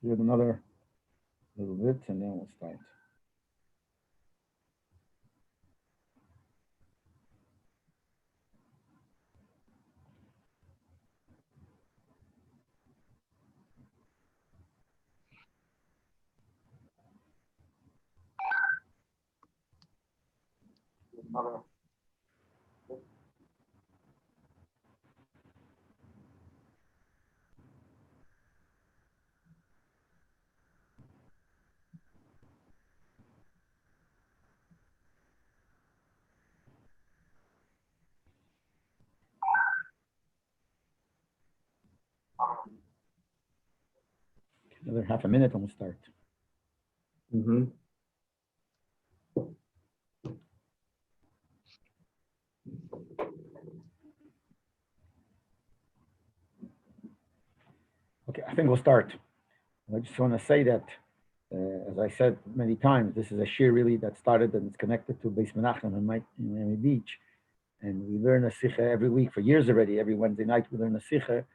Do another little bit and then we'll start. Another. Another half a minute and we'll start. Mm-hmm. Okay, I think we'll start. I just want to say that, as I said many times, this is a shiur really that started and it's connected to Beis Menachem in Miami Beach. And we learn a sicha every week for years already. Every Wednesday night we learn a sicha.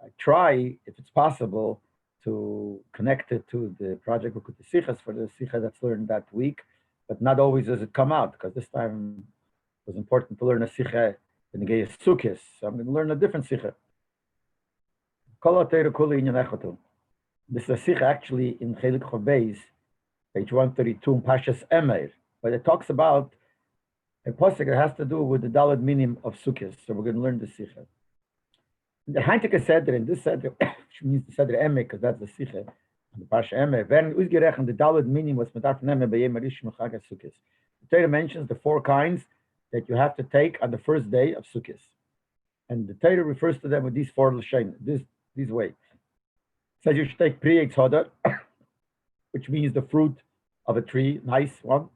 I try, if it's possible, to connect it to the project Likutei Sichas for the sicha that's learned that week, but not always does it come out because this time it was important to learn a sicha in the Geias Sukkos. So I'm going to learn a different sicha. Kol HaTorah Kuli Inyan Echotu. This is a sicha actually in Chelik Chof Beis, page 132 in Pashas Emer, but it talks about a pasuk that has to do with the Daled Minim of Sukkos. So we're going to learn the sicha. The Heintige Seder, in this Seder, which means the Seder Emek, because that's the sicha, the Parsha Emer, werden ausgerechnet the Daled Minim was mit darf nehmen bei Yom Rishon Chag HaSukkos. The Torah mentions the 4 kinds that you have to take on the first day of Sukkos. And the Torah refers to them with these 4 lashonos, these ways. It says you should take Pri Eitz Hoder, which means the fruit of a tree, nice one.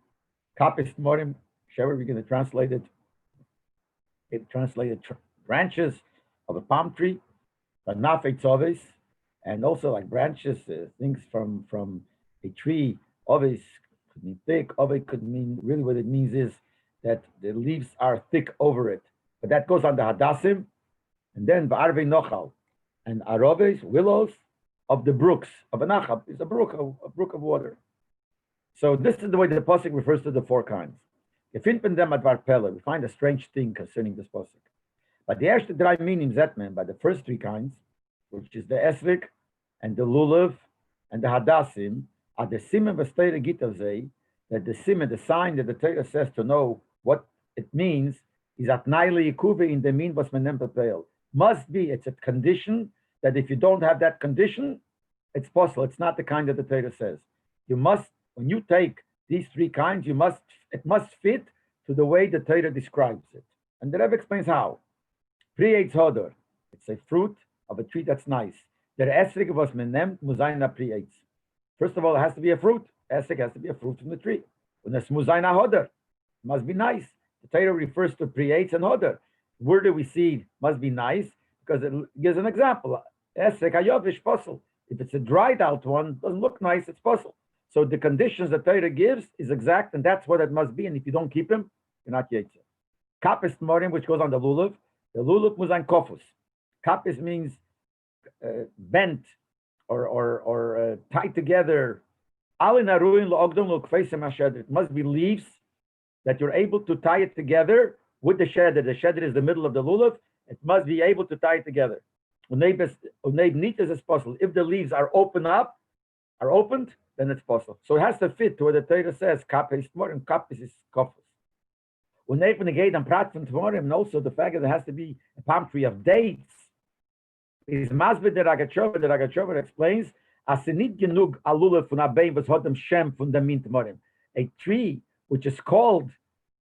Kapis Morim, whichever we're going to translate it. It translated branches of a palm tree, but nafetzoves, and also like branches, things from a tree. Oves could mean thick. Ove could mean, really what it means is that the leaves are thick over it. But that goes on the hadassim, and then ba'arvei nochal, and aroves, willows of the brooks of a nachal is a brook of water. So this is the way the pasuk refers to the 4 kinds. If in them advar pella, we find a strange thing concerning this pasuk. But the erste 3 minim zetmen, by the first 3 kinds, which is the esrik and the lulav and the hadassim, are the simen v'steira gitavzei, that the simen, the sign that the Torah says to know what it means, is at naili yikuve in the mean was menem papel. Must be, it's a condition that if you don't have that condition, it's possible. It's not the kind that the Torah says. You must, when you take these 3 kinds, it must fit to the way the Torah describes it. And the Rebbe explains how. Pri Eitz Hoder, it's a fruit of a tree that's nice. Der esrik was menem muzayna pri eitz. First of all, it has to be a fruit. Esrik has to be a fruit from the tree. When it's muzayna hoder, it must be nice. The Torah refers to pri eitz and hoder. Where do we see must be nice? Because it gives an example. Esrik hayovish posel. If it's a dried out one, doesn't look nice, it's posel. So the conditions that Torah gives is exact, and that's what it must be. And if you don't keep him, you're not yetzer. Kapis morim, which goes on the lulav. The lulav muzan kofus. Kapis means bent or tied together. It must be leaves that you're able to tie it together with the sheder. The sheder is the middle of the lulav. It must be able to tie it together. Is possible. If the leaves are opened, then it's possible. So it has to fit to what the Torah says. Kapis morim, kapis is kofus. And also the fact that it has to be a palm tree of dates is masbid the Ragachova. The Ragachova explains asenit genug alula fun abein was hodem shem fun the mint morim. A tree which is called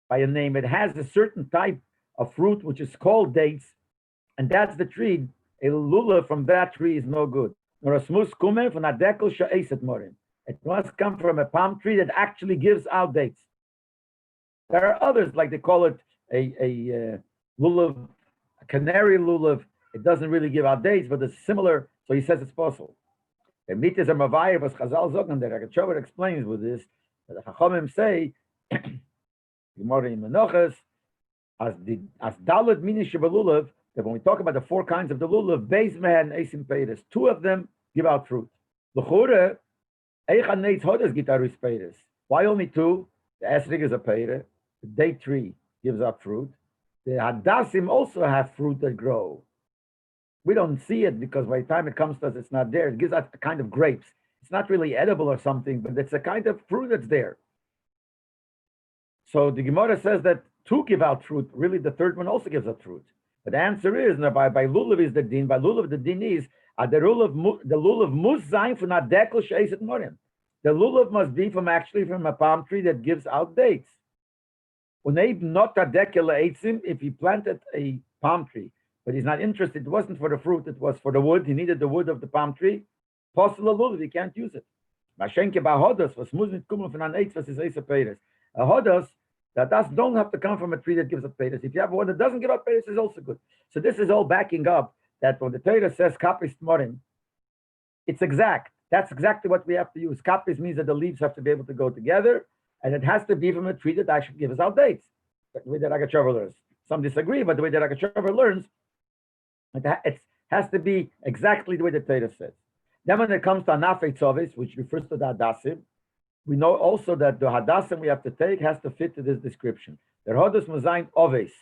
by a name, it has a certain type of fruit which is called dates, and that's the tree. A lula from that tree is no good. Nor a smus kumen from a dekel sha'eset morim. It must come from a palm tree that actually gives out dates. There are others, like they call it a lulav, a canary lulav. It doesn't really give out dates, but it's similar. So he says it's possible. The mitzvah is a mavayir, was Chazal Zogan. The Ragachover explains with this that the Chachamim say, Gemara in Menachos, as dalad minish of a lulav, that when we talk about the 4 kinds of the lulav, beis man esim peiros, 2 of them give out fruit. L'chure, eichan neitz hodas gitarus peiris. Why only two? The esrig is a peire. The date tree gives up fruit. The hadassim also have fruit that grow. We don't see it because by the time it comes to us, it's not there. It gives us a kind of grapes. It's not really edible or something, but it's a kind of fruit that's there. So the Gemara says that two give out fruit. Really, the third one also gives out fruit. But the answer is, no, by lulav is the din. By lulav, the din is the lulav must sein from a dekel she'eset morim. The lulav must be from a palm tree that gives out dates. Not a dekel eitzim. If he planted a palm tree, but he's not interested, it wasn't for the fruit, it was for the wood. He needed the wood of the palm tree. Possible lulav, he can't use it. Mashenke ba'hodos was muzit kumen from an eitz was his eisa peiris. A hodos that don't have to come from a tree that gives up peiris. If you have one that doesn't give up peiris, is also good. So this is all backing up that when the Torah says kapis tmorim, it's exact. That's exactly what we have to use. Kapis means that the leaves have to be able to go together, and it has to be from a tree that actually gives out dates. The way that Agachover learns. Some disagree, but the way that Agachover learns, it has to be exactly the way the Torah says. Then when it comes to Anafei Tzovis, which refers to the Hadassim, we know also that the Hadassim we have to take has to fit to this description. The Hodos Mazayin Oves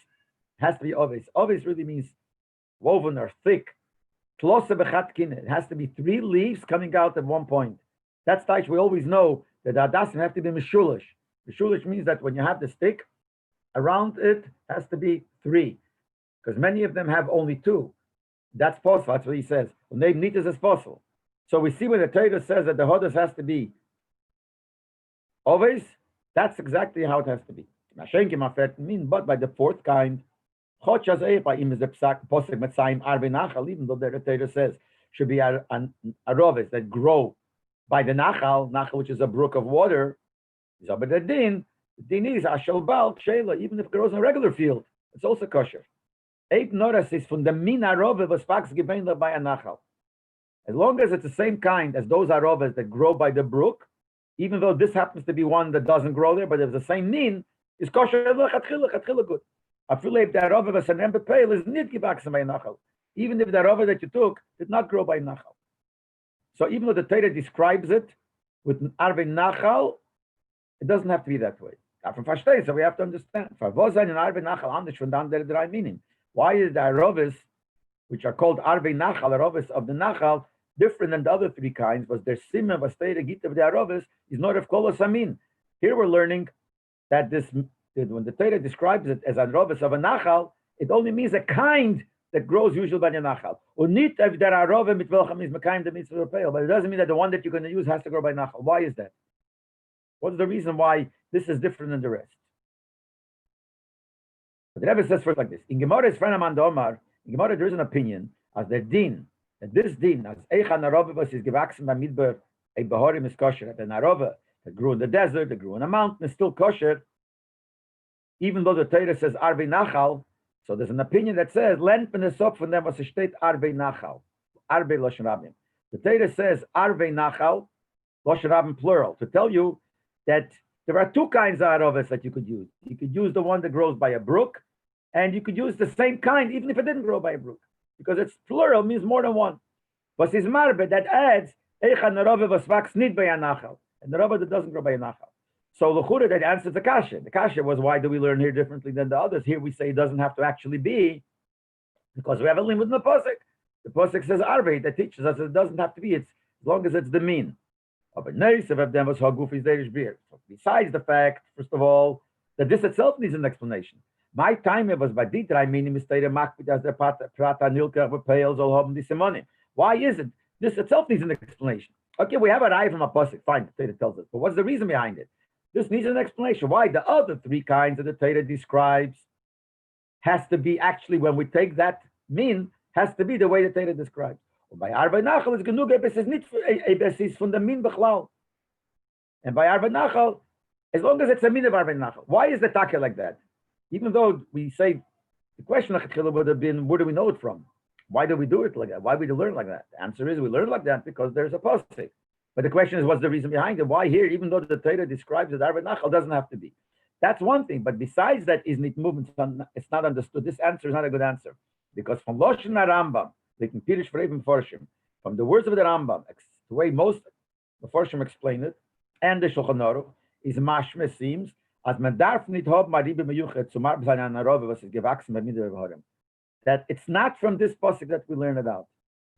has to be Oves. Oves really means woven or thick. It has to be three leaves coming out at one point. That's Taish. We always know that the Hadassim have to be Meshulish. Meshulish means that when you have the stick, around it has to be three, because many of them have only two. That's possible. That's what he says. Nitas is possible. So we see when the Torah says that the Hodos has to be always, that's exactly how it has to be. But by the fourth kind, even though the Torah says should be a roves that grow by the nachal, which is a brook of water, but the din is ashal bal shela, even if it grows in a regular field, it's also kosher. Eight noras is from the min arove was fax given by a nachal. As long as it's the same kind as those aroves that grow by the brook, even though this happens to be one that doesn't grow there, but it's the same min, is kosher good. Even if the arove that you took did not grow by nachal. So even though the Torah describes it with arve nachal, it doesn't have to be that way. So we have to understand. Why is the aroves, which are called arve nachal, aroves of the nachal, different than the other three kinds? Was their simon was Torah git of the aroves is not of kol samin. Here we're learning that when the Torah describes it as aroves of a nachal, it only means a kind that grows usually by the nachal. But it doesn't mean that the one that you're going to use has to grow by nachal. Why is that? What's the reason why this is different than the rest? But the Rebbe says first like this: in Gemara, in Gemara there is an opinion as the din, that this din as eichan arove is gewachsen by midbar a behorim is kosher. That an arove that grew in the desert, that grew in a mountain is still kosher, even though the Torah says arve nachal. So there's an opinion that says len penesop from them was a state arve nachal, arve loshen rabim. The Torah says arve nachal, loshen rabim plural, to tell you that there are two kinds of aroves that you could use. You could use the one that grows by a brook, and you could use the same kind even if it didn't grow by a brook, because it's plural, means more than one. But is marbe that adds eichan arove vasvax nid by a nachal, and the arove that doesn't grow by a nachal. So l'chura that answers the kasha. The kasha was, why do we learn here differently than the others? Here we say it doesn't have to actually be, because we have a limit in the pasuk. The pasuk says arve, that teaches us that it doesn't have to be. It's as long as it's the mean. Besides the fact, first of all, that this itself needs an explanation. My time was by Dieter, I mean, why is it? This itself needs an explanation. Okay, we have a eye from a pasuk, fine, the Torah tells us. But what's the reason behind it? This needs an explanation. Why the other three kinds that the Torah describes has to be actually, when we take that mean, has to be the way the Torah describes. By Arba Nachal is genug is nicht a basis from the min bechlal. And by Arba Nachal, as long as it's a min of Arba Nachal. Why is the taka like that? Even though we say the question would have been, where do we know it from? Why do we do it like that? Why do we learn like that? The answer is we learn like that because there's a pasuk. But the question is, what's the reason behind it? Why here, even though the Torah describes it, Arba Nachal doesn't have to be. That's one thing. But besides that, is not movement. It's not understood. This answer is not a good answer, because from Loshen Rambam, from the words of the Rambam, the way most the Forshim explain it, and the Shulchan Aruch, is mashme seems, as man darf nicht haben, maribe meyuchet, zum Arbeit an Arove, was ist gewachsen bei Midre Varim. That it's not from this posik that we learn it out.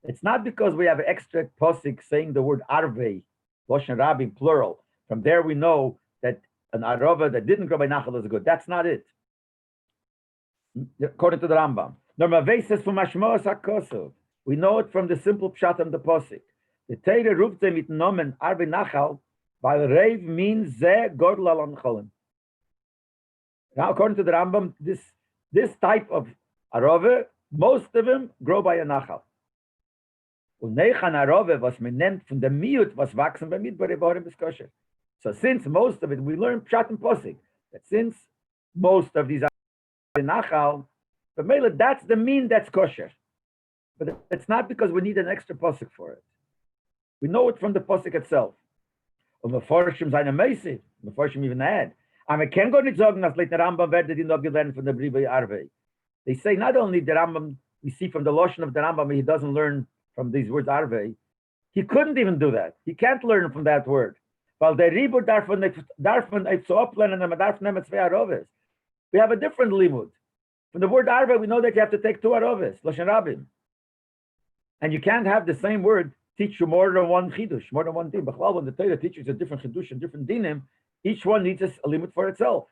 It's not because we have an extra posik saying the word arve, Loshen Rabbi plural. From there we know that an arova that didn't grow by nachal is good. That's not it. According to the Rambam. We know it from the simple pshat and the posik. The Teire rufte mit nomen arve nachal, while reiv means ze godel alon cholim. Now, according to the Rambam, this type of arove, most of them grow by a nachal. Und nechan arove was man nennt von der miut was wachsen bei midbare borim is kosher. So since most of it, we learn pshat and posik, that since most of these are nachal, but mele, that's the mean that's kosher. But it's not because we need an extra posik for it. We know it from the posik itself. Und Meforshim seine Meise, Meforshim even add, aber kann gar nicht sagen, dass Leute Rambam werden die noch gelernt von der Bribe Arve. They say not only the Rambam, we see from the Loshen of the Rambam, he doesn't learn from these words Arve. He couldn't even do that. He can't learn from that word. Weil der Ribur darf man so uplernen, and man darf nehmen zwei Aroves. We have a different limud. From the word Arve, we know that you have to take two Aroves, Loshen Rabim. And you can't have the same word teach you more than one chidush, more than one din. But when the Torah teaches a different chidush and different dinim, each one needs a limit for itself.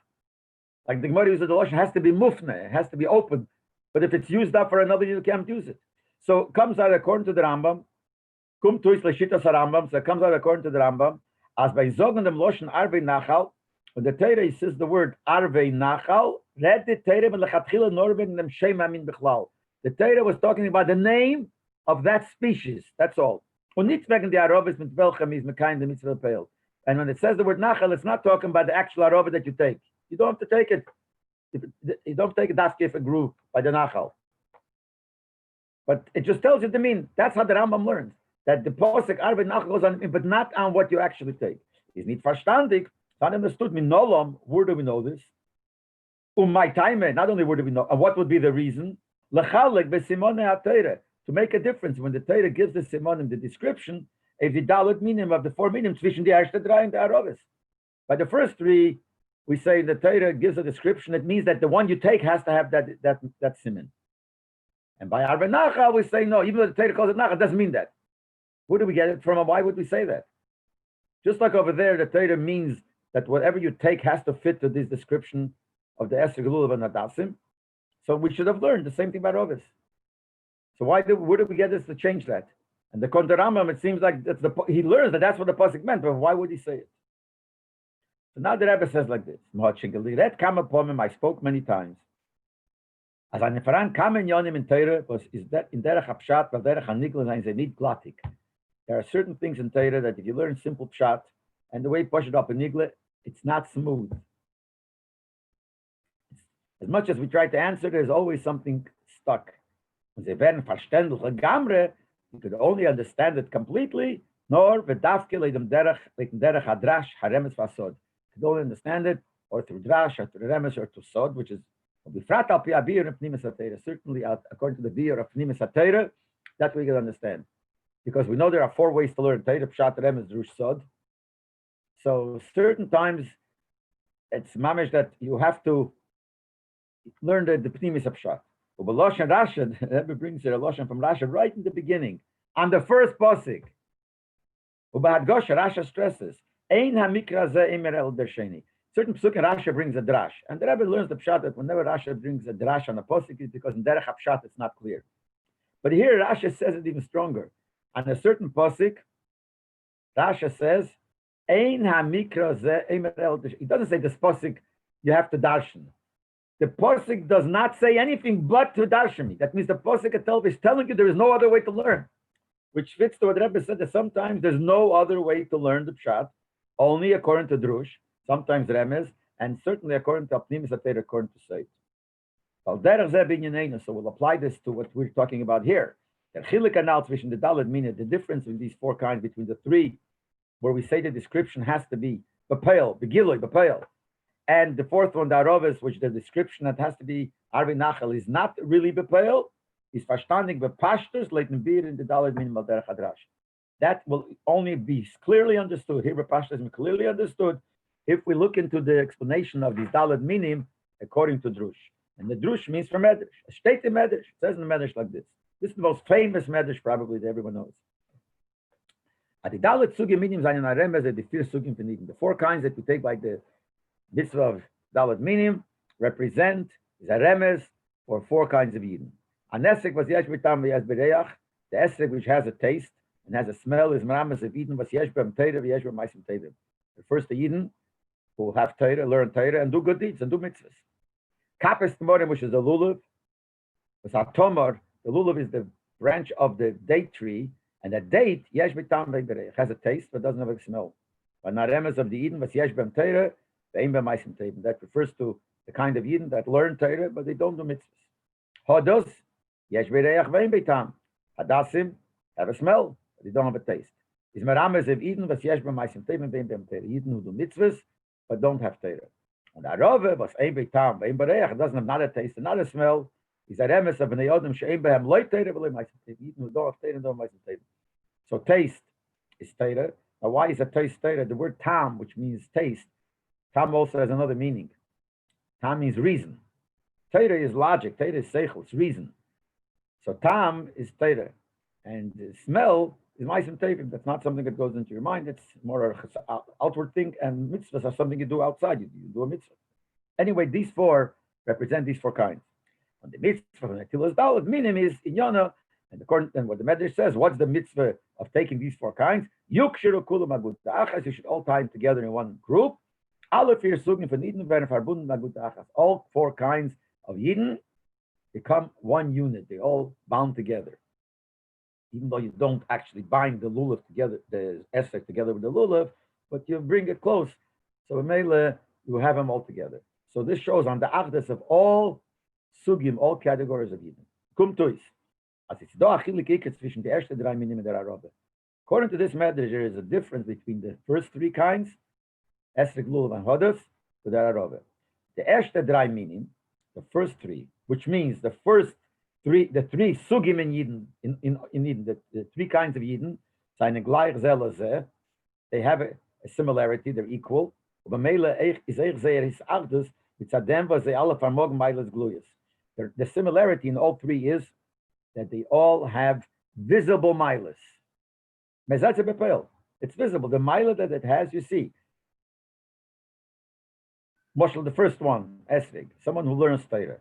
Like the Gemara uses the Lashon, has to be mufne, it has to be open. But if it's used up for another, you can't use it. So it comes out according to the Rambam. Kum tuis leshitas Rambam. So it comes out according to the Rambam. As by zogen dem Lashon arvei nachal, when the Torah says the word arvei nachal, read the Torah melechatchila norben dem shem amin bechlal. The Torah was talking about the name of that species. That's all. And when it says the word nachal, it's not talking about the actual arova that you take. You don't have to take it. You don't take a dafke for group by the nachal. But it just tells you the mean. That's how the Rambam learns. That the posek arve nachal goes on, but not on what you actually take. He's not verstandig. Not understood. Minolom. Where do we know this? My time. Not only where do we know, and what would be the reason? Lechalek besimone haTorah. To make a difference, when the Torah gives the simonim, the description, a vidalit minim of the four minim zwischen the erste drei and the arovis. By the first three, we say the Torah gives a description. It means that the one you take has to have that simin. And by arve nachal, we say no. Even though the Torah calls it nachal, it doesn't mean that. Where do we get it from? And why would we say that? Just like over there, the Torah means that whatever you take has to fit to this description of the Esrog Lulav and Hadassim. So we should have learned the same thing by Rovis. So where did we get this to change that? And the Konter Rambam, it seems like he learns that that's what the pasuk meant, but why would he say it? So now the Rebbe says like this: "That come upon him. I spoke many times. As an Nefaran kamen yonim in Torah was is that in derech hapshat, but derech hanigla they need glatik. There are certain things in Torah that if you learn simple pshat and the way you push it up in nigla, it's not smooth. As much as we try to answer, there's always something stuck. You could only understand it completely, nor v'dafke leidem derech hadrash haremes vasod. You could only understand it or through drash or through remes or through sod, which is certainly according to the biur of pnimis hatera, that we can understand. Because we know there are four ways to learn Torah, pshat, remes, drush, sod. So certain times it's mamish that you have to learn the pnimis of pshat. But Loshen Rashi, Rebbe brings it a Loshen from Rashi right in the beginning, on the first pasuk. Ubahad Gosha, Rashi stresses, Ein hamikra ze imer el dersheni. Certain pasuk in Rashi brings a drash, and the Rebbe learns the pshat that whenever Rashi brings a drash on a pasuk, it's because in derech hapshat it's not clear. But here Rashi says it even stronger. On a certain pasuk, Rashi says, Ein hamikra ze imer el dersheni. He doesn't say this pasuk you have to darshan. The posik does not say anything but to darshani. That means the posik itself is telling you there is no other way to learn, which fits to what Rebbe said that sometimes there's no other way to learn the pshat, only according to drush, sometimes remes, and certainly according to apnimis atayr, according to seit. So we'll apply this to what we're talking about here. The chilik anal between the daled meaning, the difference in these four kinds between the three, where we say the description has to be b'peil, begiloi, b'peil. And the fourth one, the Arovis, which the description that has to be Arvi Nachal is not really bepeil, is verstandig bepashters, leiten beer in the Daled Minim al Derech Hadrash. That will only be clearly understood. Here, Pashtas is clearly understood if we look into the explanation of these Dalet minim according to Drush. And the Drush means for Medrash. A state in Medrash. It says in the Medrash like this. This is the most famous Medrash probably that everyone knows. At the Dalet Sugim minim zayin aremes the vier Sugim v'nidin. The four kinds that we take like the mitzvah of Dalet minim represent is a remes for four kinds of Yidden. An esrek was yesh b'tam v'yesh b'reach. The esrek which has a taste and has a smell is merames of Yidden was yesh b'am teira v'yesh b'am maisim teira. The first the Yidden who have Torah, learn Torah, and do good deeds and do mitzvahs. Kapes Tmorim, which is the lulav, was Tomar. The lulav is the branch of the date tree, and the date yesh b'tam v'berech has a taste but doesn't have a smell. But naremes of the Eden was yesh b'am Torah v'ein b'am maisim teira. That refers to the kind of Eden that learn Torah but they don't do mitzvahs. Hodos yesh b'reach v'ein b'tam. Hadasim have a smell but they don't have a taste. Is merames of Eden was yesh b'am maisim teira v'ein b'am Torah. Eden who do mitzvahs but don't have Torah. And Arove was ein beitam, ein bereich, doesn't have not a taste and not a smell. He's a remes of bnei Adam she'ein behem loy Torah v'loy maisim teira. Eden who don't have Torah and don't have maisim teira. So taste is Torah. Now why is a taste Torah? The word tam, which means taste, tam also has another meaning. Tam means reason. Torah is logic. Torah is seichel. It's reason. So tam is Torah, and the smell is maisim teivim. That's not something that goes into your mind. It's more an outward thing, and mitzvahs are something you do outside. You do a mitzvah. Anyway, these four represent these four kinds. And the mitzvah from the Tilas Dalet minim is inyana, and according to what the Medrash says, what's the mitzvah of taking these four kinds? Yukshiru kulam agut achas. You should all tie them together in one group. Alle vier sugim von Yidden werden verbunden agut achas. All four kinds of Yidden become one unit. They all bound together. Even though you don't actually bind the lulav together, the esrek together with the lulav, but you bring it close. So Mele, you have them all together. So this shows on the achdas of all sugim, all categories of Yidden. Kum tuis. As it's do achilik iketz zwischen the erste drei minim and der Arabe. According to this medrash, there is a difference between the first three kinds, esrek, lulav, and hodos, to der Arabe. The erste drei minim, the first three, which means the three sugim in Yidden, in Yidden, the three kinds of Yidden, they have a similarity, they're equal. The similarity in all three is that they all have visible milas. It's visible. The mila that it has, you see. Moshel, the first one, Esrig, someone who learns Torah.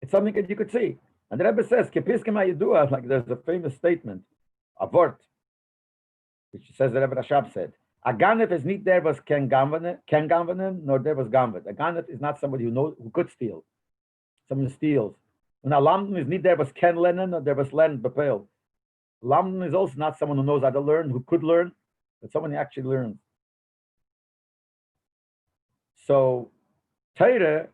It's something that you could see. And the Rebbe says, like there's a famous statement, a word, which says the Rebbe Rashab said, a ganef is not there was ken gamvanen, nor there was gamvet. A ganef is not somebody who could steal. Someone steals. And a lamden is not there was ken lenen, nor there was len bepel. Lamden is also not someone who knows how to learn, who could learn, but someone who actually learns. So Torah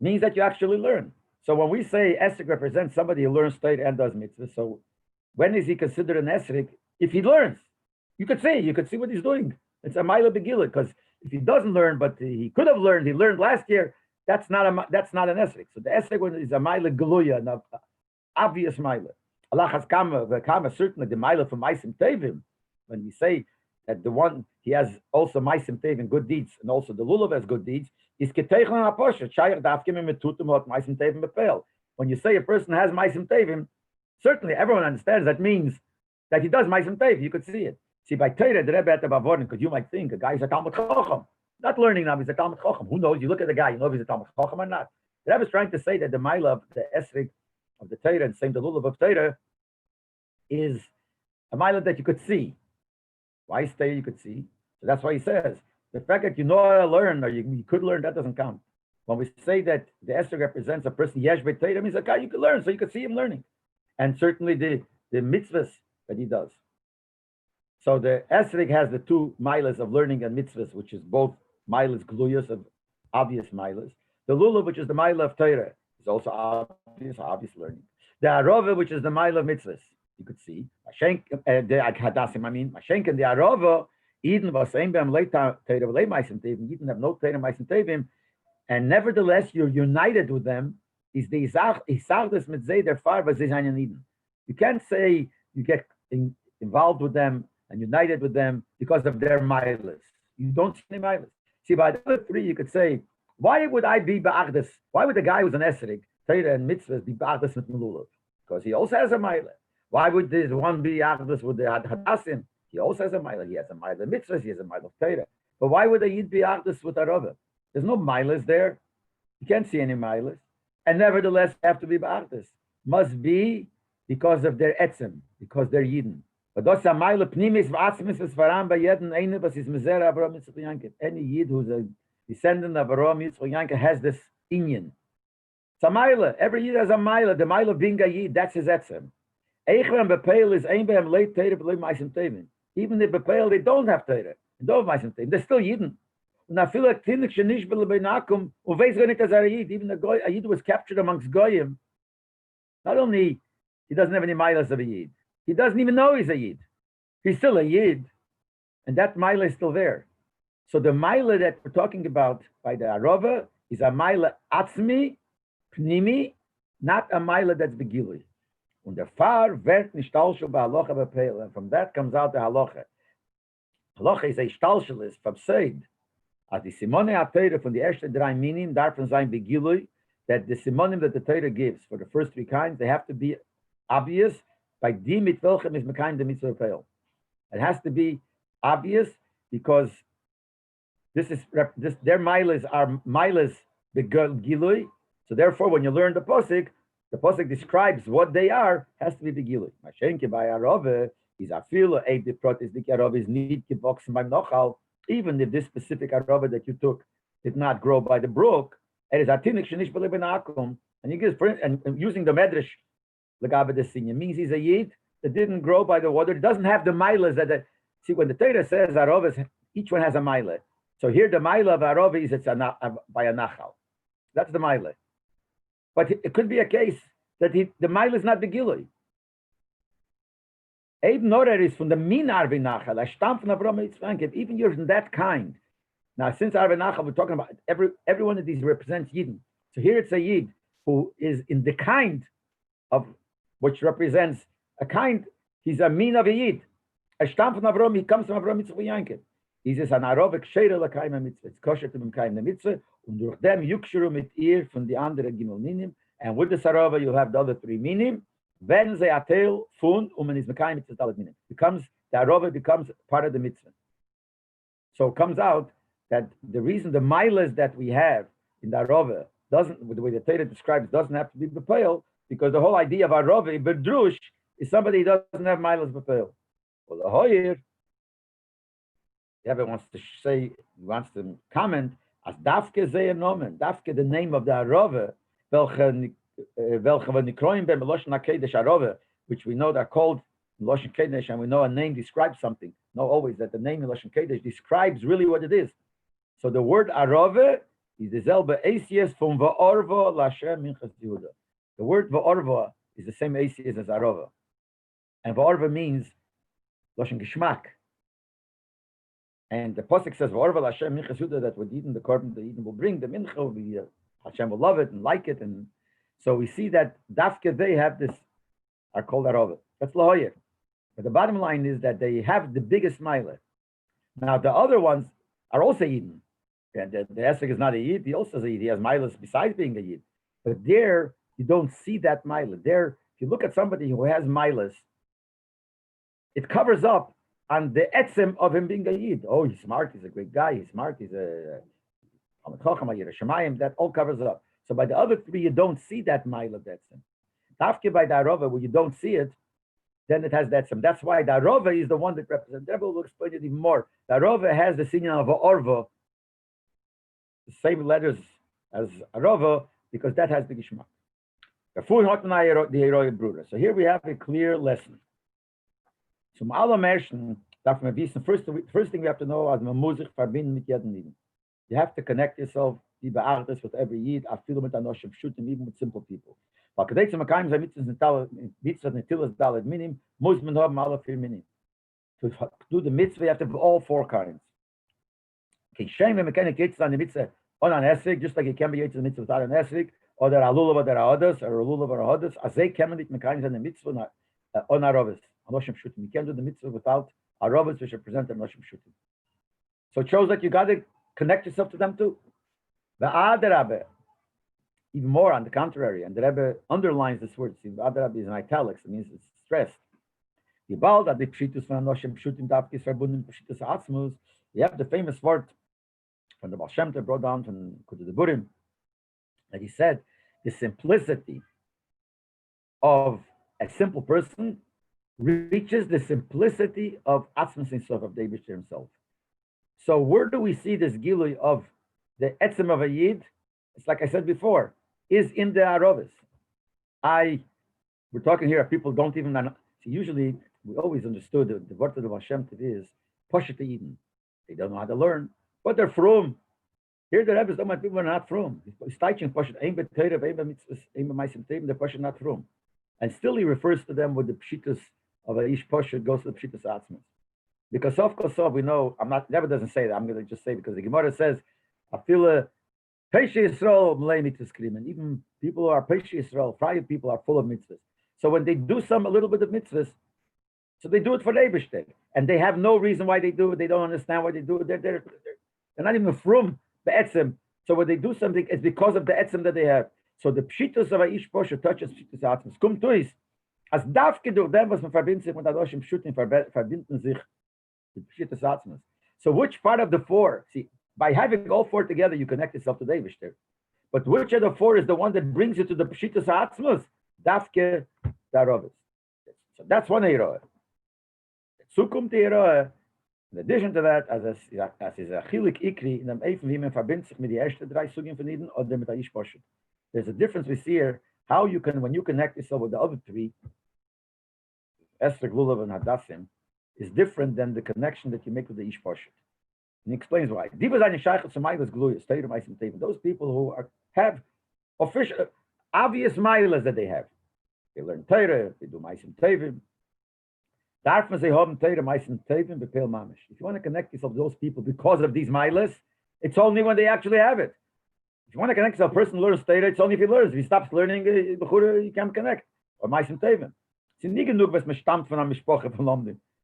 means that you actually learn. So when we say esrik represents somebody who learns Torah and does mitzvah, so when is he considered an esrik? If he learns, you could see what he's doing. It's a mila begila, because if he doesn't learn, but he could have learned, he learned last year, that's not an esrik. So the esrik one is a mila geluya, an obvious mila. Allah has kama, certainly the mila from maisim tevim. When we say that the one he has also maisim tevim, good deeds, and also the lulav has good deeds, is keteichel and aposhet. Shayach dafkim metutim hot maisim tevim bepel. When you say a person has maisim tevim, certainly everyone understands that means that he does maisim tevim. You could see it. See, by Torah, the Rebbe had to avoid, because you might think a guy is a Talmud Chacham. Not learning now, he's a Talmud Chacham. Who knows? You look at the guy, you know if he's a Talmud Chacham or not. The Rebbe is trying to say that the Mila of the Esrik of the Torah and same the Lulav of Torah is a Mila that you could see. Why is Torah you could see? So that's why he says, the fact that you know how to learn or you could learn, that doesn't count. When we say that the Esrik represents a person, Yesh Beit Torah, means a guy you could learn, so you could see him learning. And certainly the mitzvahs that he does. So the Esrig has the two milas of learning and mitzvahs, which is both milas gluyas of obvious milas. The lulav, which is the mila of Torah, is also obvious learning. The arova, which is the mila of mitzvahs, you could see. The hadasim, Mashenk and the arova, Eden was saying beim Torah v'lei maisim tevim. Eden have no Torah maisim tevim, and nevertheless you're united with them. Is the isachdas mit zei der far was Eden. You can't say you get involved with them and united with them because of their milas. You don't see any milas. See, by the other three, you could say, why would I be ba'achdus? Why would the guy who's an esrig, Torah and mitzvahs, be ba'achdus with melulav? Because he also has a mila. Why would this one be achdus with the hadassim? He also has a mila. He has a mila mitzvahs. He has a mila Torah. But why would a yid be achdus with arava? There's no milas there. You can't see any milas. And nevertheless, have to be ba'achdus. Must be because of their etzem, because they're yidden. But that's a mila pnimis v'atzmis v'sfaram b'yedin eine bas is mezera Avraham Yitzchak Yankov. Any yid who's a descendant of Avraham Yitzchak Yankov has this inyan. It's a mila. Every yid has a mila. The mila of being a yid, that's his etzem. Eichram bepeil is ein behem leit Torah b'lei ma'asim tevin. Even if bepeil, they don't have Torah. They don't have ma'asim tevin. They're still yidden. Und I feel like tinnik shenish b'lebeinakum uveis gar nicht as a yid. Even a yid was captured amongst goyim. Not only he doesn't have any milas of a yid, he doesn't even know he's a yid. He's still a yid, and that mila is still there. So the mila that we're talking about by the arova is a mila atzmi, pnimi, not a mila that's begilui. Und der Far wird nicht stalschel bei halacha bepeil. And from that comes out the halacha. Halacha is a stalschel from Seid. As the simone ha-Torah from the ersten drei minim, davon sein begilui, that the simonim that the Torah gives for the first three kinds, they have to be obvious by di mit welchem is mekayim the mitzvah peil. It has to be obvious because their milas are milas begilui. So therefore, when you learn the posik describes what they are, has to be begilui. Mashenke by arove is afilo eib the protis dik arove is need gewachsen beim nochal. Even if this specific arove that you took did not grow by the brook, it is atinik shenish b'leben akum, and you give and using the medrash legabe the senior means he's a yid that didn't grow by the water. It doesn't have the milas that see when the Torah says arove, each one has a mila. So here the mila of arove is it's by a nachal. That's the mila. But it could be a case that the mila is not the gilui. Eib norer is from the min arvi nachal. I stamp from Avraham Yitzchak. Even you're in that kind. Now, since arvi nachal, we're talking about every one of these represents yidden. So here it's a yid who is in the kind of which represents a kind. He's a min of a yid. A stamp from Avraham. He comes from Avraham Yitzchak. He's an arovik sheira l'kaim mitzvah. It's kosher to b'kaim the mitzvah. Und durch dem yukshiru mit ihr von die andere gimel minim. And with the sarova, you'll have the other three minim. When they atel fun man is mekayim mitzvah talit minim. The arova becomes part of the mitzvah. So it comes out that the reason the milas that we have in the arova doesn't, with the way the Torah describes, doesn't have to be bepeil, because the whole idea of arova bedrush is somebody who doesn't have milas bepeil. Well, the hoyer, Rebbe wants to comment as dafke zeh nomen, dafke the name of the arova, which we know they're called Loshen Kodesh, and we know a name describes something. Not always that the name in Loshen Kodesh describes really what it is. So the word arove is the zelbe ACS from va'orva l'Hashem minchas Yehuda. The word va'orva is the same ACS as arova, and va'orva means Loshen Geschmack. And the pasuk says va'orva l'Hashem minchas Yehuda, that what Eden, the korban the Eden will bring, the mincha will be Hashem will love it and like it, and so we see that dafke they have this are called arova. That's lahoyer. But the bottom line is that they have the biggest milah. Now the other ones are also Eden. And the esek is not a yid. He also is a yid. He has milas besides being a yid. But there you don't see that milah. There, if you look at somebody who has milas, it covers up on the etzem of him being a yid. Oh, he's smart. He's a great guy. He's smart. He's a that all covers it up. So by the other three, you don't see that mile of that sin. Tafke by the arova, where you don't see it, then it has that sin. That's why the arova is the one that represents. Rebbe will explain it even more. The arova has the sign of orva, the same letters as arova, because that has the gishmak. So here we have a clear lesson. So first thing we have to know is you have to connect yourself with every yid, even with simple people. To do the mitzvah, you have to have all four kinds. Just like you can be the mitzvah without an esrik, oder a lulav oder a others, or a lulav or a others, as they can be mekayim in the mitzvah on arovis. Anoshim Pshutim. You can't do the mitzvah without Aravas which represent Anoshim Pshutim. So it shows that you got to connect yourself to them too. The Adarabe, even more on the contrary, and the Rebbe underlines this word. See, the Adarabe is in italics. It means it's stressed. You have the famous word from the Baal Shem Tov brought down from Kudu Burim that he said the simplicity of a simple person reaches the simplicity of Atzmas Sof of David himself. So where do we see this gilui of the etzem of a yid? It's like I said before, is in the Aravis. We're talking here, people don't even know. See, usually we always understood the word of the Hashem Tov is Poshet Eden. They don't know how to learn, but they're from. Here the Rebbe's don't mind people are not from. He's teaching Poshet Ein B'Teirav, Ein B'Mitzvahs, Ein B'Maisim Tevim. They're Poshet not from, and still he refers to them with the pshitas of a ish Poshet goes to the pshitas atzmas. Because of Kosov, we know Never doesn't say that. I'm going to just say because the Gemara says, I feel a Peshe Yisrael Malay mitzvahs krimen. Even people who are Peshe Yisrael, prior people are full of mitzvahs. So when they do a little bit of mitzvahs, so they do it for the Eibishter, and they have no reason why they do it. They don't understand why they do it. They're not even from the etzem. So when they do something, it's because of the etzem that they have. So the pshitus of a ish posher touches pshitus atzmas. Kum tuis, as dafke durch dem was man verbindet sich mit adoshim shutim verbinden sich mit pshitus atzmas. So which part of the four? See, by having all four together, you connect yourself to the Eibishter. But which of the four is the one that brings you to the pshitus atzmas? Dafke darovis. So that's one eroah. Zukunft eroah. In addition to that, as is a chilik ikri in dem Eifen, wie man verbindet sich mit die ersten drei Sugim von Eden oder mit der Ish Poshet. There's a difference we see here, how you can, when you connect yourself with the other three, Esther, Lulav, and Hadassim, is different than the connection that you make with the Ish Poshet. And he explains why. Those people who have official, obvious milas that they have. They learn Torah, they do Maisim Tevim. If you want to connect yourself to those people because of these milas, it's only when they actually have it. If you want to connect yourself, a person learns Torah, it's only if he learns. If he stops learning, you can't connect. Or Maisim Tevim. It's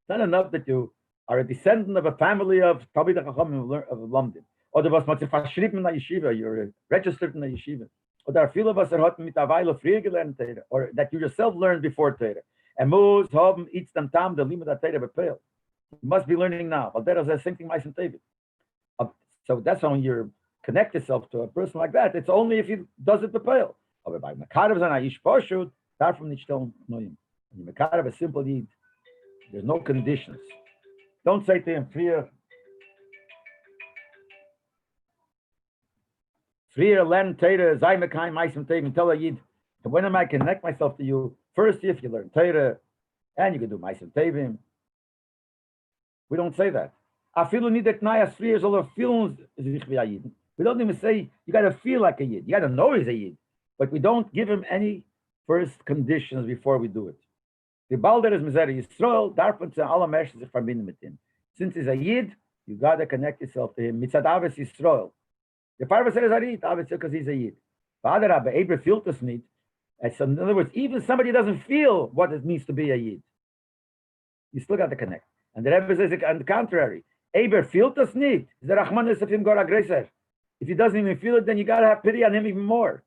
not enough that you are a descendant of a family of Talmidei Chachamim of Lomdim. Or was man verschrieben in der Yeshiva, you're registered in the Yeshiva. Or there are viele was hat mit der Weile früher gelernt Torah, or that you yourself learned before Torah. And muss haben eats them tam the limit that Torah bepel. You must be learning now. But that is the same thing Maisim Tevim. So that's when you connect yourself to a person like that. It's only if he does it bepel. Aber bei Mekarev zan Ish Poshut, davon nicht stellen Noim. When you Mekarev a simple deed, there's no conditions. Don't say to him, Freer, learn Torah, Zaymekai, Maisim Tevim, tell a Yid, when am I connect myself to you? First, if you learn Torah, and you can do Maisim Tevim. We don't say that. I feel need that Nayas Freers all feelings. We don't even say you got to feel like a Yid. You got to know he's a Yid. But we don't give him any first conditions before we do it. The Balder is Miser Yisrael, darfon zu alle Menschen sich verbinden mit him. Since he's a Yid, you got to connect yourself to him. Mitzad Aves Yisrael. The Father says a Yid, Aves because he's a Yid. Father Rabbi Eber feels this need. So in other words, even somebody doesn't feel what it means to be a Yid, you still got to connect. And the Rebbe says on the contrary, Eber feels this need. The Rahman is of him Gora Greiser. If he doesn't even feel it, then you got to have pity on him even more.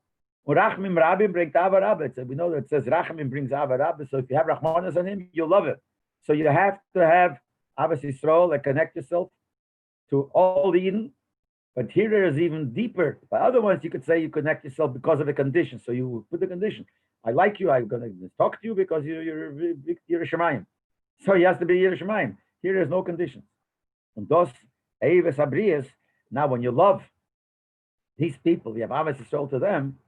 Rachmim Rabbi brings Ava Rabbi. So we know that it says Rachmim brings Ava Rabbi. So if you have Rahmanas on him, you'll love it. So you have to have Avas Yisrael and connect yourself to all Eden. But here there is even deeper. By other ones, you could say you connect yourself because of a condition. So you put the condition. I like you. I'm going to talk to you because you're a Shemayim. So he has to be Yerushalayim. Here there's no conditions. And thus, Eives Abrias. Now, when you love these people, you have Avas Yisrael to them.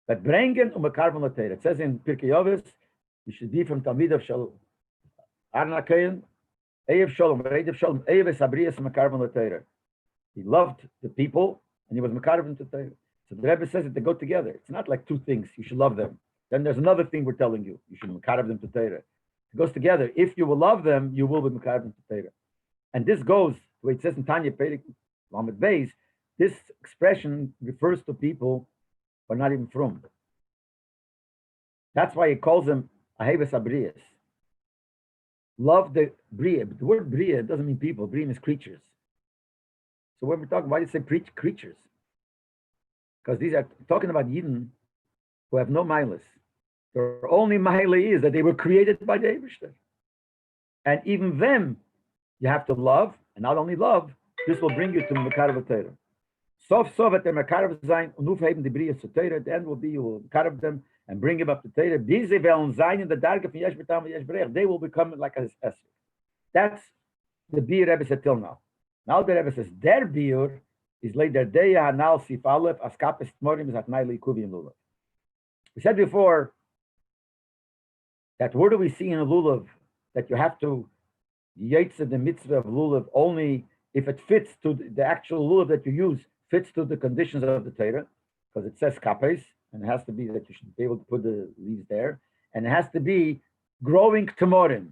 But bringen Mekarven L'Teira. It says in Pirkei Avos, you should be from Talmid Shal Arnakayin, Eiv Shalom, Reiv Shalom, Eives Abrias Mekarven L'Teira. He loved the people, and he was Mekarven to Teira. So the Rebbe says that they go together. It's not like two things. You should love them. Then there's another thing we're telling you. You should Mekarven them to Teira. It goes together. If you will love them, you will be Mekarven to Teira. And this goes, the way it says in Tanya Perik, Lamed Beis, this expression refers to people who are not even from. That's why he calls them Aheves Abrias. love the bria. But the word bria doesn't mean people. Bria means creatures. So when we're talking, why do you say preach creatures? Because these are talking about Yidden who have no milas. Their only mila is that they were created by the Eibishter. And even them, you have to love, and not only love, this will bring you to Mekarav Torah. Sof at the Mekarav Zayin, Unufheben the Bria Torah, at the end will be, you will Mekarav them and bring them up to Torah. These will Zayin in the Darga from Yesh B'tam Yesh Berech. They will become like a Esrik. That's the Bir Rebbe said till now. Now the Rebbe says, their Bir is later Deya Hanal Sif Aleph, Askapes Tmorim, Zatnai Likuvim Lulav. We said before that where do we see in a Lulav that you have to Yaitze the mitzvah of lulav only if it fits to the actual lulav that you use, fits to the conditions of the Torah, because it says kapes, and it has to be that you should be able to put the leaves there, and it has to be growing tmorim.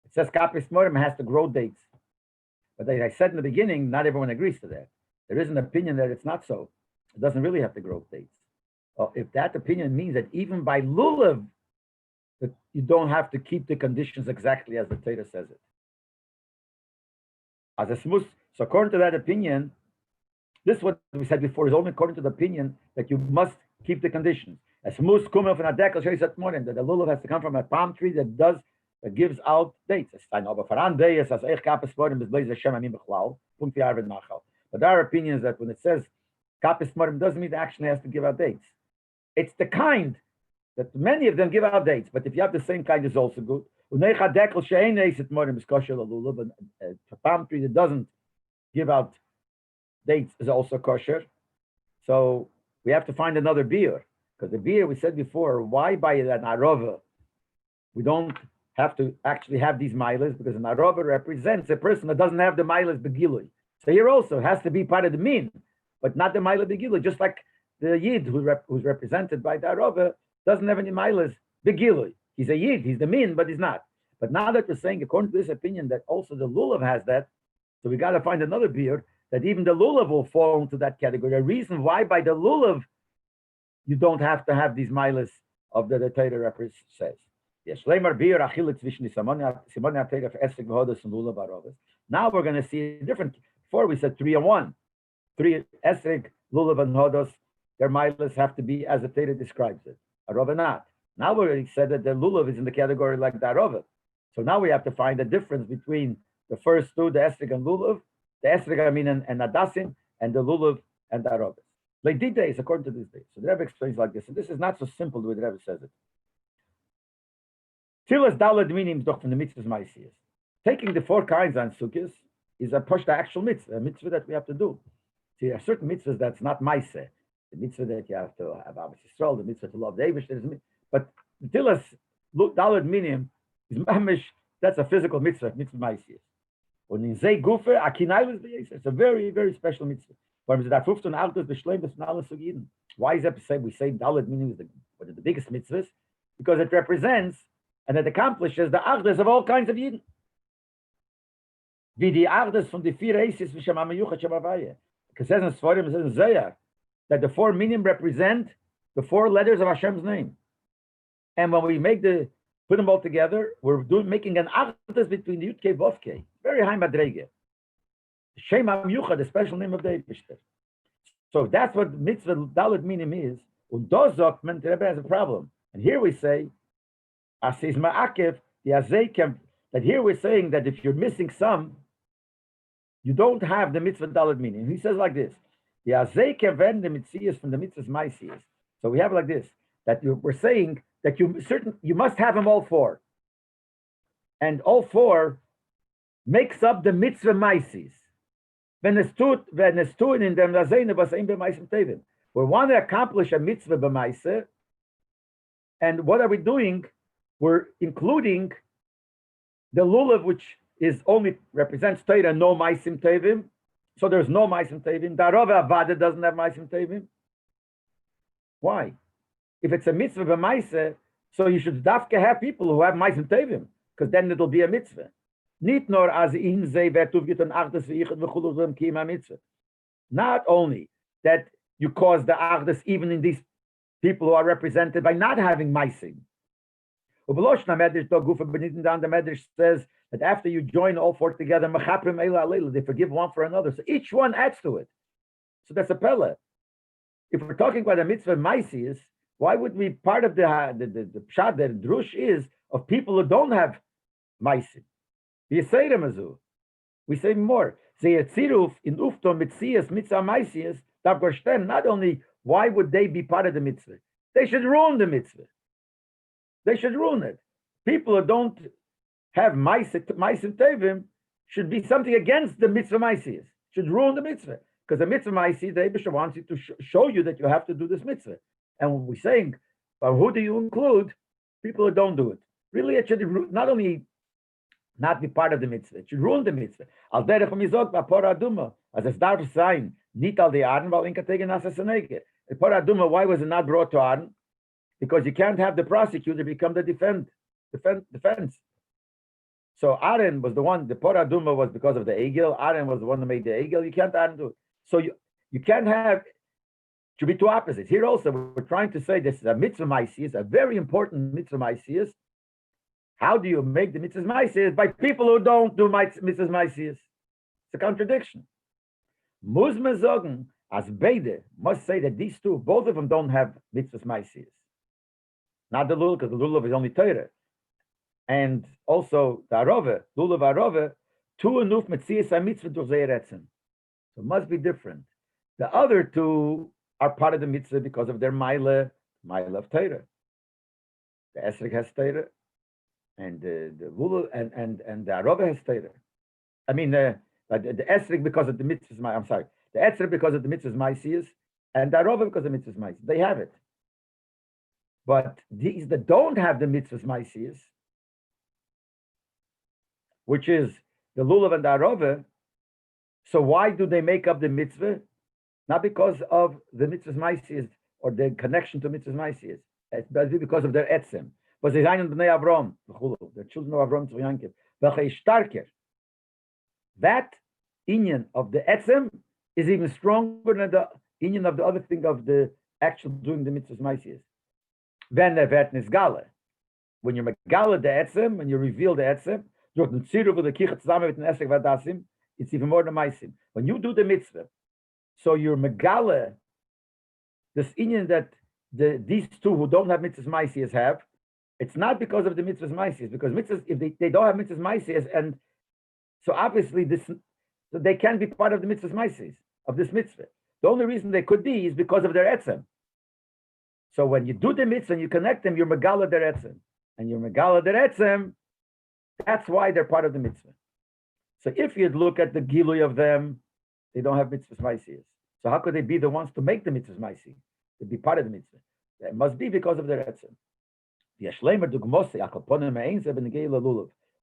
It says kapes tmorim, it has to grow dates. But as I said in the beginning, not everyone agrees to that. There is an opinion that it's not so. It doesn't really have to grow dates. If that opinion means that even by lulav, that you don't have to keep the conditions exactly as the Torah says it. As a smooth, so according to that opinion, this what we said before is only according to the opinion that you must keep the conditions. A smooth kumel from a deck, that the lulav has to come from a palm tree that gives out dates. But our opinion is that when it says kapis morim doesn't mean it actually has to give out dates. It's the kind that many of them give out dates, but if you have the same kind, it's also good. A palm tree that doesn't give out dates is also kosher. So we have to find another beer, because the beer we said before, why buy an arova? We don't have to actually have these milas, because an arova represents a person that doesn't have the milas begilui. So here also has to be part of the min, but not the milah begilui, just like the yid who's represented by the arova doesn't have any milas begilui. He's a yid, he's the min, but he's not. But now that we're saying, according to this opinion, that also the lulav has that, so we got to find another beer that even the lulav will fall into that category. The reason why by the lulav you don't have to have these milas of the Torah says. Yes. Now we're going to see a different. Before we said 3 and 1, 3 esrog, lulav and hodos. Their milas have to be as the Torah describes it. Arova not. Now we already said that the lulav is in the category like the arova. So now we have to find the difference between the first two, the esrog and lulav, the esrog I mean and adasim, and the lulav and the arova. Like these days, according to this day. So the Rebbe explains like this, and this is not so simple the way the Rebbe says it. Tilas dalad minim doch from the mitzvahs ma'asiyas. Taking the 4 kinds on sukkahs is a push the actual mitzvah, a mitzvah that we have to do. See, there are certain mitzvahs that's not ma'aseh. The mitzvah that you have to have Abbas Yisrael, the mitzvah to love the Eibush, but the tilas dalad minim is mamish. That's a physical mitzvah ma'asiyas. When in zay gufer akinayus b'yis, it's a very, very special mitzvah. Why is that we say dalad minim is one of the biggest mitzvahs? Because it represents and it accomplishes the achdus of all kinds of Yidden. Wie die achdus from the 4 aces v'shem hamayuchat shem havaya. Because it says in Sforim, it says in Zohar, that the 4 minim represent the 4 letters of Hashem's name. And when we put them all together, we're making an achdus between the Yud-Kei Vov-Kei. Very high madrege. Shem hamayuchat, the special name of the Eibishter. So that's what mitzvah dalad minim is. Und das sagt man, the Rebbe has a problem. And here we say, that here we're saying that if you're missing some, you don't have the mitzvah dalad minim. He says like this: the the mitzvahs from the mitzvahs ma'asiyas. So we have like this, that we're saying that you must have them all 4, and all 4 makes up the mitzvah ma'asiyas. When it's two in them, we want to accomplish a mitzvah b'maaseh, and what are we doing? We're including the lulav, which is only represents Torah, no ma'asim tevim. So there's no ma'asim tevim. The arova avada doesn't have ma'asim tevim. Why? If it's a mitzvah b'maaseh, so you should dafke have people who have ma'asim tevim, because then it'll be a mitzvah. Not only that you cause the achdus even in these people who are represented by not having ma'asim. Ubeloshna Medrash do gufa benitten down. The Medrash says that after you join all four together, mechaprim eila aleilu, they forgive one for another. So each one adds to it. So that's a pella. If we're talking about a mitzvah maisius, why would we part of the pshat, the drush is of people who don't have maisim? We say more. Zeyetziruf in ufton mitzias mitzvah maisius. Not only why would they be part of the mitzvah, they should ruin the mitzvah. They should ruin it. People who don't have maisim tevim should be something against the mitzvah maisius. Should ruin the mitzvah. Because the mitzvah ma'aseh, the Eibusha wants you to show you that you have to do this mitzvah. And when we're saying, well, who do you include? People who don't do it. Really, it should not only not be part of the mitzvah, it should ruin the mitzvah. Al derech mizot ba'pora aduma, as es darf sein, nit al de Aaron, weil in kategen asasaneke. The pora aduma, why was it not brought to Aaron? Because you can't have the prosecutor become the defense. So Aaron was the one, the pora aduma was because of the egel. Aaron was the one who made the egel. You can't Aaron do it. So you can't have, should be two opposites. Here also, we're trying to say this is a mitzvah maisius, a very important mitzvah maisius. How do you make the mitzvah maisius? By people who don't do mitzvah maisius. It's a contradiction. Muzme sagen, as beide, must say that these two, both of them don't have mitzvah maisius. Not the lulav, because the lulav is only Torah. And also the arove, lulav arove, two enuf mitzias a mitzvah durch zeyeretzen. So it must be different. The other two are part of the mitzvah because of their mile of Torah. The esrog has Torah, and the lulav and the arove has Torah. I mean the esrog because of the mitzvah. I'm sorry, the esrog because of the mitzvah maisius, and the arove because of the mitzvah maisius. They have it. But these that don't have the mitzvah maisius, which is the lulav and the arove. So why do they make up the mitzvah? Not because of the mitzvah maisius or the connection to mitzvah maisius. It's because of their etzem. But they are bnei Avram, the children of Avram to Yankiv. That inyan of the etzem is even stronger than the inyan of the other thing of the actual doing the mitzvah maisius. When the vetnis gala, when you megala the etzem, when you reveal the etzem, durch den Ziruv und the Kichet zusammen mit den Esrog v'Adasim, it's even more than maisim. When you do the mitzvah, so you're megala, this inyan that these two who don't have mitzvahs maisias have, it's not because of the mitzvahs maisias, because mitzvahs, if they don't have mitzvahs maisias, and so obviously so they can't be part of the mitzvahs maisias, of this mitzvah. The only reason they could be is because of their etzem. So when you do the mitzvah and you connect them, you're megala their etzem. And you're megala their etzem, that's why they're part of the mitzvah. So if you'd look at the gilui of them, they don't have mitzvahs maisias. So how could they be the ones to make the mitzvahs maisi, to be part of the mitzvah? It must be because of their etzem.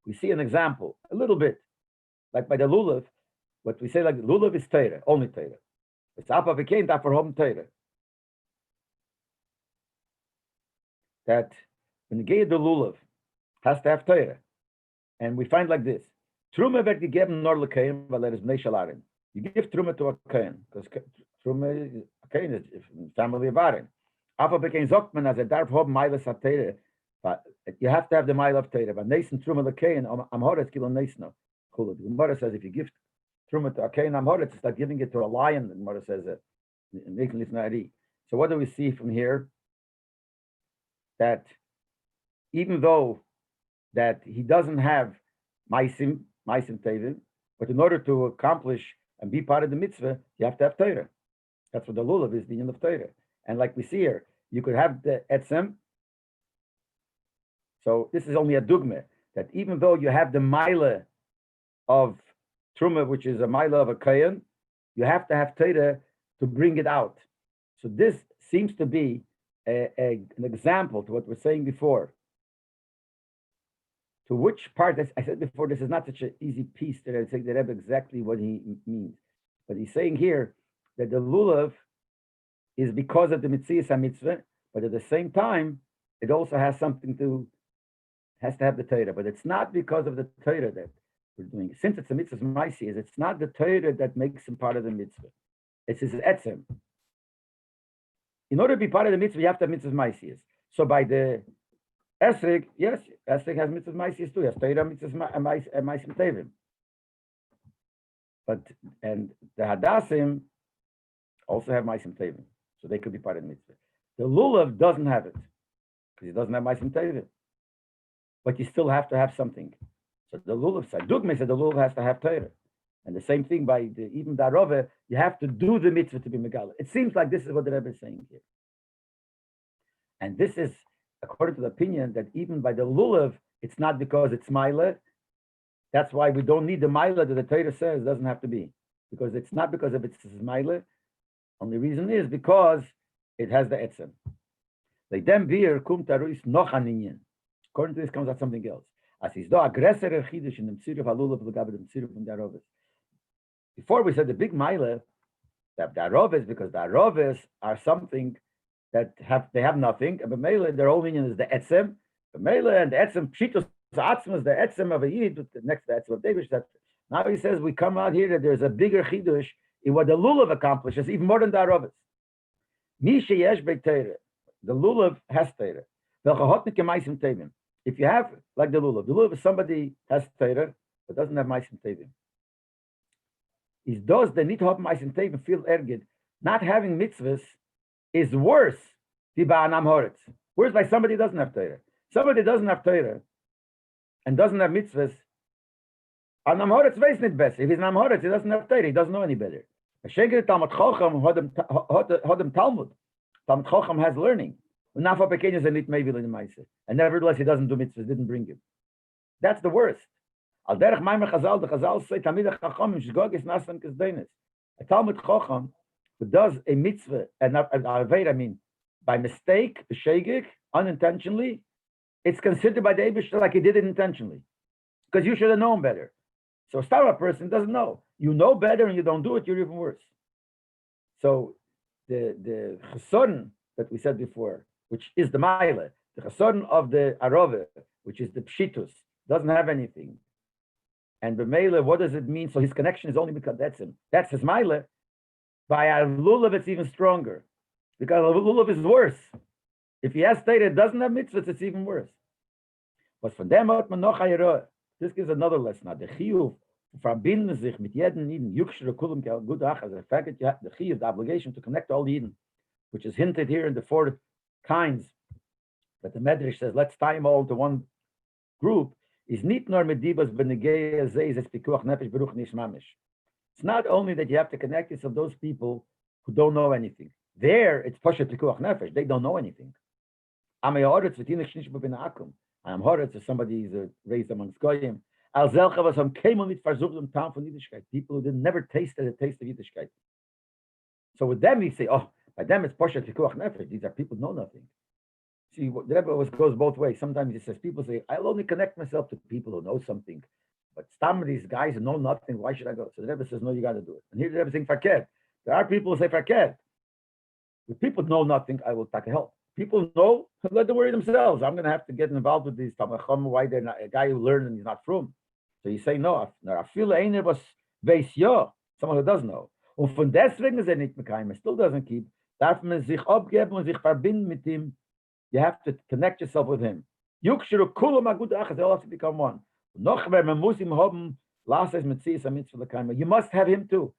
We see an example, a little bit, like by the lulav, what we say like lulav is Torah, only Torah. It's apa v'kein dafar hom Torah. That when you get the lulav, has to have Torah. And we find like this. Truma wird gegeben nor l'kein, weil bnei shalarim. You give truma to a kein, because truma a kein is family of Aaron. Apa v'kein sagt man, as a darf hob meiles hat Torah, but you have to have the mile of Torah. But neisen truma l'kein, am horetz kilo neisno. The Gemara says if you give truma to a kein am horetz, it's like giving it to a lion. The Gemara says it. So what do we see from here? That even though that he doesn't have maisim tevim, but in order to accomplish and be part of the mitzvah, you have to have Torah. That's what the lulav is, the union of Torah. And like we see here, you could have the etzem. So this is only a dugma, that even though you have the mila of truma, which is a mila of a kayan, you have to have Torah to bring it out. So this seems to be an example to what we're saying before. To which part, as I said before, this is not such an easy piece that I think that Rebbe exactly what he means. But he's saying here that the lulav is because of the mitzvah mitzvah, but at the same time, it also has something has to have the Torah. But it's not because of the Torah that we're doing. Since it's a mitzvah maisias, it's not the Torah that makes him part of the mitzvah. It's his etzem. In order to be part of the mitzvah, you have to have mitzvah maisias. So by the Esrig, yes, Esrig has mitzvahs ma'asis too. Yes, Torah mitzvahs ma'asim tevim. But and the Hadassim also have ma'asim tevim, so they could be part of the mitzvah. The lulav doesn't have it because he doesn't have ma'asim tevim. But you still have to have something. So the lulav side, Dugme said the lulav has to have Torah. And the same thing by even the Arove, you have to do the mitzvah to be Megala. It seems like this is what the Rebbe is saying here. And this is, according to the opinion, that even by the lulav, it's not because it's Maila. That's why we don't need the Maila that the Torah says doesn't have to be. Because it's not because of its Maila. Only reason is because it has the Etzem. Like them beer kum taruis noch aninyan. According to this comes out something else. As is do aggressor chidush in the Mtsiruf halulav l'gabe the Mtsiruf and the Aroves. Before we said the big Maila, that the Aroves, because the Aroves are something that they have nothing, and B'meila, their whole union is the Etzem. B'meila and the Etzem, Pshitos Atzmas, the Etzem of a Yid, next to the Etzem of David. That now he says we come out here that there's a bigger Chidush in what the Lulav accomplishes, even more than the Aroves. Misha Yesh Beit Teireh, the Lulav has Teireh. If you have, like the Lulav is somebody has Teireh, but doesn't have Maisim Tevim. Is those that need to have Maisim Tevim feel ergid, not having mitzvahs is worse whereas by somebody who doesn't have Torah. Somebody doesn't have Torah and doesn't have mitzvahs. An Amhoretz weiß nicht besser. If he's an Amhoretz, he doesn't have Torah. He doesn't know any better. A Sheger Talmud Chacham had him Talmud. Talmud Chacham has learning. And nevertheless, he doesn't do mitzvahs, didn't bring him. That's the worst. Al derech maimer Chazal, the Chazal say, Tamid HaChacham, Shgog is Nasan Kesdenis. A Talmud Chacham who does a mitzvah, and I mean, by mistake, b'shegig, unintentionally, it's considered by the Eibush like he did it intentionally. Because you should have known better. So a startup person doesn't know. You know better and you don't do it, you're even worse. So the chesron that we said before, which is the Maila, the chesron of the Arove, which is the Pshitus, doesn't have anything. And the Maila, what does it mean? So his connection is only because that's him. That's his Maila. By a lulav, it's even stronger, because a lulav is worse. If he has stated it doesn't have mitzvahs, it's even worse. But for them, this gives another lesson. The chiyuv verbinden sich mit jedem Eden, yukshre kulam gudach, as a fact that you have the chiyuv, the obligation to connect all the Eden, which is hinted here in the four kinds. But the Medrash says, let's tie them all to one group. Is nit nor medibas benegeya zeis es pikuach nefesh beruch nish mamish. It's not only that you have to connect yourself to those people who don't know anything. There, it's Pasha Pikuach Nefesh. They don't know anything. I'm a Horetz, I am Horetz, if somebody is raised amongst Goyim. Al Zelcha was am Kemel mit versuchtem Tam von Yiddishkeit. People who never tasted a taste of Yiddishkeit. So with them, we say, oh, by them it's Pasha Pikuach Nefesh. These are people who know nothing. See, the Rebbe always goes both ways. Sometimes he says, people say, I'll only connect myself to people who know something. But some of these guys who know nothing, why should I go? So the Rebbe says, no, you got to do it. And here the Rebbe is saying, Farket. There are people who say, Farket. If people know nothing, I will take help. People know, let them worry themselves. I'm going to have to get involved with these Tamachom, why they're not a guy who learned and he's not from. So you say, no, I feel einer was weiß ja, someone who does know. Und von deswegen ist nicht mekayim, still doesn't keep, darf man sich abgeben und sich verbinden mit ihm. You have to connect yourself with him. Yukshiru kulam agud achas, they all have to become one. Noch wenn man muss ihm haben, las es mit Tzis Mitzvah l'kaima. You must have him too.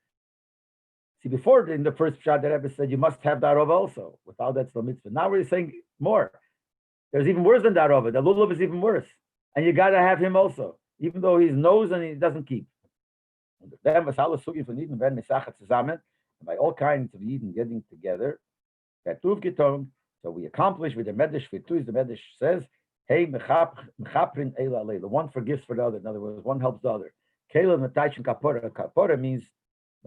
See, before in the first shot that Rebbe said you must have Darov also. Without that's the mitzvah. Now we're saying more. There's even worse than Darov. The lulav is even worse, and you got to have him also, even though he knows and he doesn't keep. Then was alles sugi von Eden werden Sache zusammen, and by all kinds of Eden getting together. That tuv getoned. So we accomplish with the medrash. The medrash says, "Hey, mechaprin eila leila." One forgives for the other. In other words, one helps the other. Kela metaichin kapora. Kapora means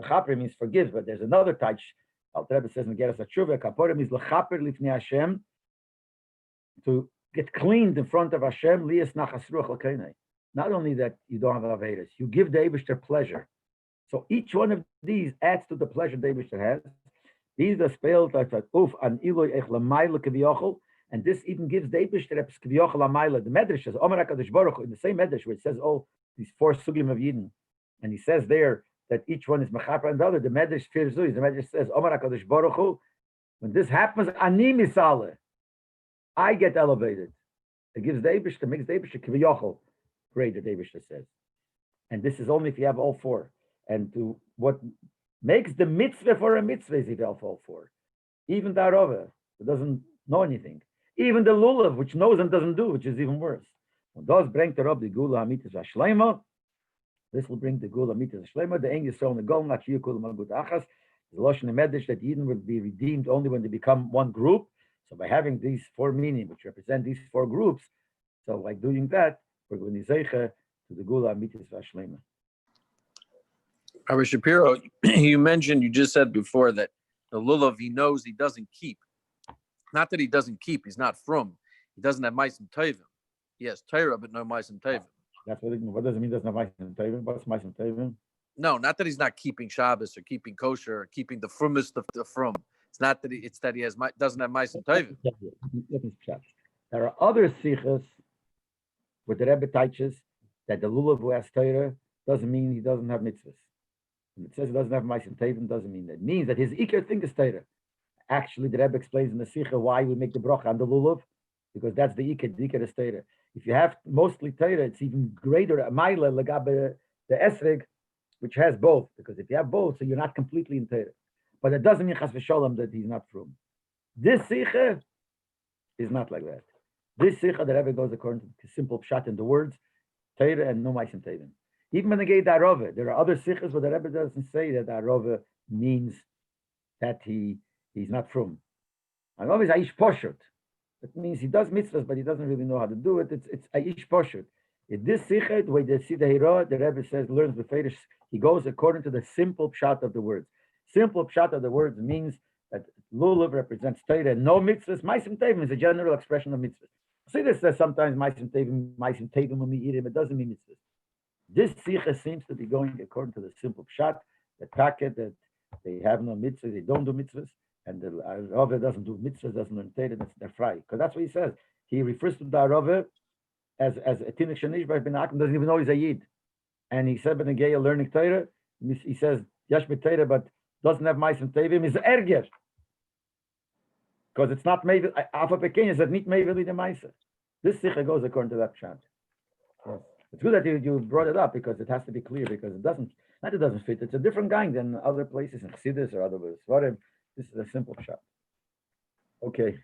mechaprin means forgive, but there's another taich. Al Rebbe says in Geras Hatshuva, kapora means lechaper lifnei Hashem, to get cleaned in front of Hashem. Lias nachas ruach l'keinei. Not only that you don't have avedas, you give the Eibishter pleasure. So each one of these adds to the pleasure the Eibishter has. These are spelled like uf an iloy ech lamayla kaviyachol, and this even gives the Eibishter kaviyachol lamayla. The Medrash says Omer Hakadosh Baruch Hu, in the same Medrash where it says these four sugim of Yidden, and he says there that each one is mechaper and the other. The Medrash Firzuis, the Medrash says Omer Hakadosh Baruch Hu, when this happens, ani misale, I get elevated. It gives the Eibishter, makes the Eibishter Kiviyachol greater, the Eibishter says. And this is only if you have all four. And to what makes the mitzvah for a mitzvah is if you have all four. Even the Arava, who doesn't know anything. Even the Lulav, which knows and doesn't do, which is even worse. When those bring the Rob the Gula Hamitis Ashleima, this will bring the Gula Hamitis Ashleima, the English Son, the Golem, Achiyah Kula Magut Achas, the Loshen Medish that Eden will be redeemed only when they become one group. So by having these four meaning, which represent these four groups, so by doing that, we're going to zeicha to the Gula Hamitis Ashleima. Rabbi Shapiro, you just said before that the lulav he knows he doesn't keep. Not that he doesn't keep, he's not from. He doesn't have ma'asim tovim. He has Torah, but no ma'asim tovim. That's what does it mean? Doesn't have ma'asim tovim? What's ma'asim tovim? No, not that he's not keeping Shabbos or keeping kosher or keeping the frumest of the frum. It's not that it's that he doesn't have ma'asim tovim. There are other sichas where the Rebbe teaches that the lulav who has Torah doesn't mean he doesn't have mitzvahs. When it says he doesn't have ma'asim tovim, doesn't mean that. It means that his ikar thing is Torah. Actually, the Rebbe explains in the sicha why we make the bracha on the lulav, because that's the ikar. The ikar is Torah. If you have mostly Torah, it's even greater a mile legabe the esrog, which has both. Because if you have both, so you're not completely in Torah. But it doesn't mean chas v'sholem that he's not from. This sicha is not like that. This sicha, the Rebbe goes according to the simple pshat in the words, Torah and no ma'asim tovim. Even when they gave the Arava, there are other sichas where the Rebbe doesn't say that the Arava means that he's not from. Arava is aish poshut. That means he does mitzvahs, but he doesn't really know how to do it. It's aish poshut. In this sicha, the way they see the hira, the Rebbe says, learns with Fedish, he goes according to the simple pshat of the words. Simple pshat of the words means that lulav represents Torah and no mitzvahs. Ma'asim tovim is a general expression of mitzvahs. See, this says sometimes ma'asim tovim when we eat him, it doesn't mean mitzvahs. This sicha seems to be going according to the simple pshat, the packet that they have no mitzvahs, they don't do mitzvahs, and the Arava doesn't do mitzvahs, doesn't learn Torah, they're free. Because that's what he says. He refers to the Arava as a tinik shenishbach ben akim, doesn't even know he's a yid. And he said, ben Geya learning Torah, he says, yash Torah, but doesn't have ma'asim tovim, is erger. Because it's not maybe, alpha pekin is not maybe the ma'aser. This sicha goes according to that pshat. Yes. It's good that you brought it up because it has to be clear, because it doesn't fit. It's a different gang than other places in Chassidus or other places. This is a simple shot. Okay.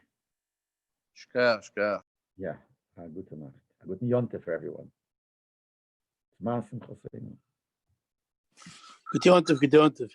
Shkach. Yeah. Good enough. Good yonte for everyone. Good yontif. Good yontif.